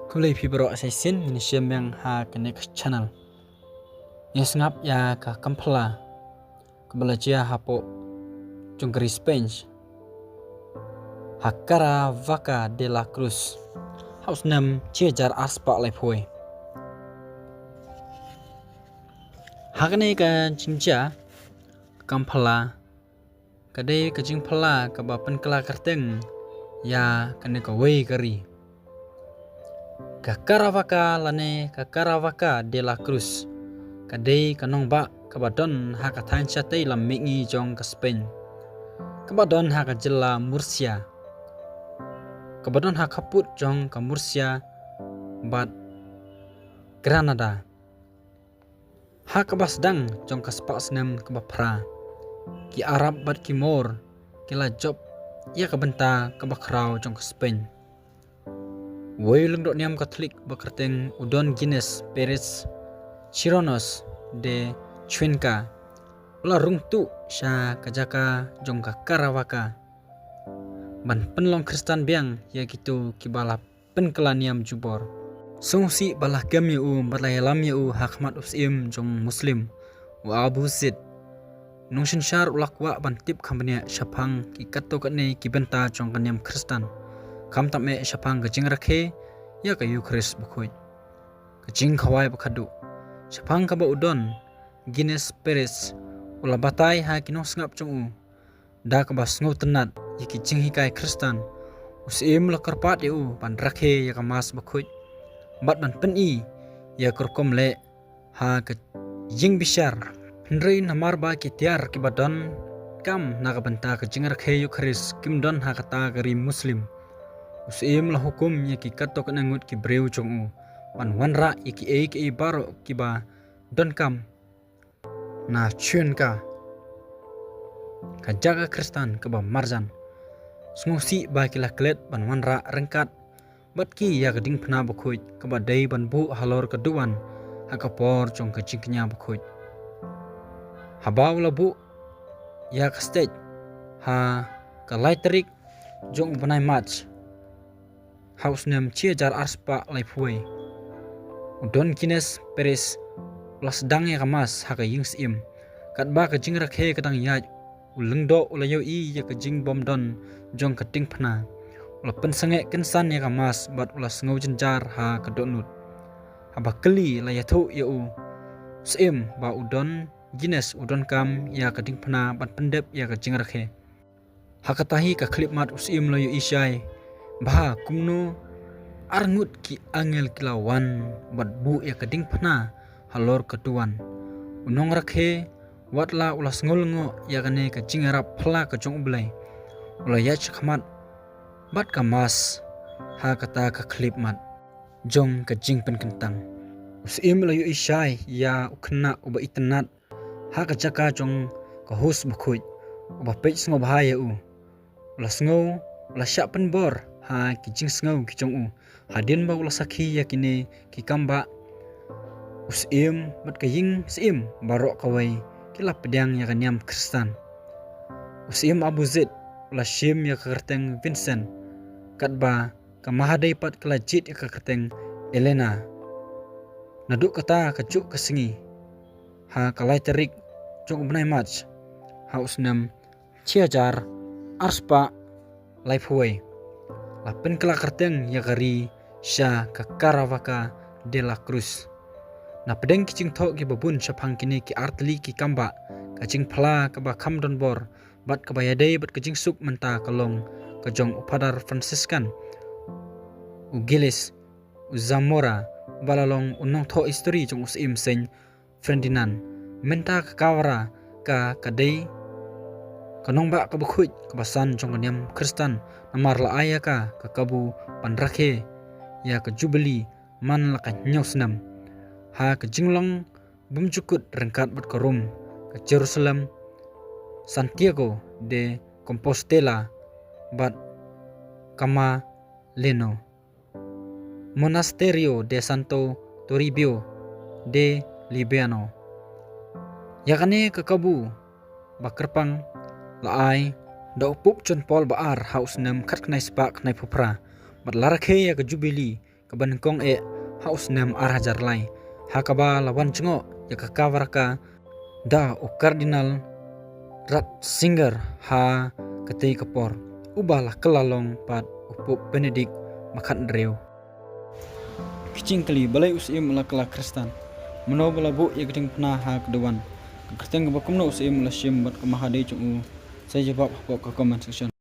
Kulay pibro asaisin ni siam yang ha connect channel. Yang ngap ya ka kampala. Kebelajar hapo jungkeri Spanish. Hakara Vaca de la Cruz. Haus nam ciajar aspa lepoi. Hakane ka jingja kampala. Kadai ka jingpala ka bapan kala karteng ya kane ka wei kari. Kakara Vaca de la Cruz. Kadai kanong ba kabadon haka tansya tay lam mengi jong ka Spain. Kabadon haka jela Murcia. Kabadon haka put jong ka Murcia bat Granada. Haka basdang jong ka spasnem ka bapra. Ki Arab bat ki Mor kila job ia kabenta ka bakrau jong ka Spain. Woyulung dok niam Katolik bekerteng udon Guinness Perez Chironos de Cuenca. Ula rung tu sya kajaka jong Kakara Vaca. Ban penlong Kristen biang ya gitu kibala penkelaniam jubor. Sungsi balah gam ya balayalam ya hakmat usim jong Muslim. Wa Abu Zid. Nungshin syar ulakwa ban tip kambanya syapang ki kato katne kibenta jong kaniam Kristen. Kam tak me syapang kejing rakhe ya ka Eucharis bukuit. Kejing kawai bakadu. Syapang kaba udon Guinness Perez ula batai ha kinong sngap jong da kaba sngo tenat ya kejing hikai Kristen. Usim la karpat ya ban rakhe ya ka mas bukuit. Bat ban peni ya kurkom le ha kejing bishar. Hendrei namar ba ki tiar ki badon kam na ka benta kejing rakhe Eucharis kim don ha kata gari Muslim. Usim la hukum ya ki kato kenangut ki breu jong pan wanra ya ki baro ki ba don kam na chuen ka jaga Kristen ke ba marjan smusi ba ki la klet ban wanra rengkat bat ki ya geding pna bukhoit ke ba dei ban bu halor keduan hakapor jong ke jingnya bukhoit habau la bu ya ka stage ha ka laiterik jong banai match Haus nem ciajar arspa laipui. Udon Guinness Perez plus dang ya kamas haka yings im. Kat ba ka jing rakhe kadang ya ulengdo ulayo ya ka jing bom don jong kating pana. Ula pensange kensan ya kamas bat ula sengau jenjar ha kadonut. Haba keli la ya thu ya sim ba udon Guinness udon kam ya kading pana bat pendep ya ka jing rakhe. Hakatahi ka klip mat usim layo isyai. Bah kumno arngut ki angel kilawan bat bu ya keding pana halor keduan unong rakhe watla ulas ngolngo ya kane ka jingarap pla ka jong ublai ula ya chakmat bat kamas ha kata ka klip mat jong ka jing pen kentang usim layu isyai ya ukna uba itenat ha ka jaka jong ka hus bukhuit uba page ngo bahaya ulas ngo ula syak pen bor ha kijing sngau kijong hadin ba ula sakhi yakine ki kamba usim bat kaying sim barok kawai kila pedang ya kanyam Kristen usim Abu Zid ula shim ya kerteng Vincent katba kamahadai pat kala jit ya kerteng Elena naduk kata kajuk kesengi ha kalai terik jong benai match ha usnam ciajar arspa life way lapen kala kerteng ya gari sya Kakara Vaca de la Cruz. Na pedeng kicing tok ki babun syapang kini ki artli ki kamba kacing pala ka ba kamdon bor bat ka bayadei bat kacing suk menta kalong ka jong upadar Franciscan Ugilis Zamora balalong unong tho history jong usim Saint Ferdinand menta ka kawara ka kadei kanong ba ka bukhuit ka basan jong kanyam Kristen namar la aya ka kabu panrakhe ya ka jubeli man la ka nyosnam ha ka jinglong bumjukut rengkat bat korum ka Jerusalem Santiago de Compostela bat kama Leno Monasterio de Santo Toribio de Libiano yakane ka kabu bakerpang laai da pup chon Paul baar haus nem khat knai spa knai phupra bat larakhe ya ka jubili kaban kong haus nem arajar lai hakaba lawan cengo ya kakawaraka da o Kardinal Ratzinger ha katei kapor ubahlah kelalong pat upuk Benedict makan reu kicing kali balai usim lakala Kristen meno balabu ya geding pernah ha kedewan kerteng bakumno usim lasim bat kemahadei cung saya jawab ke comment section.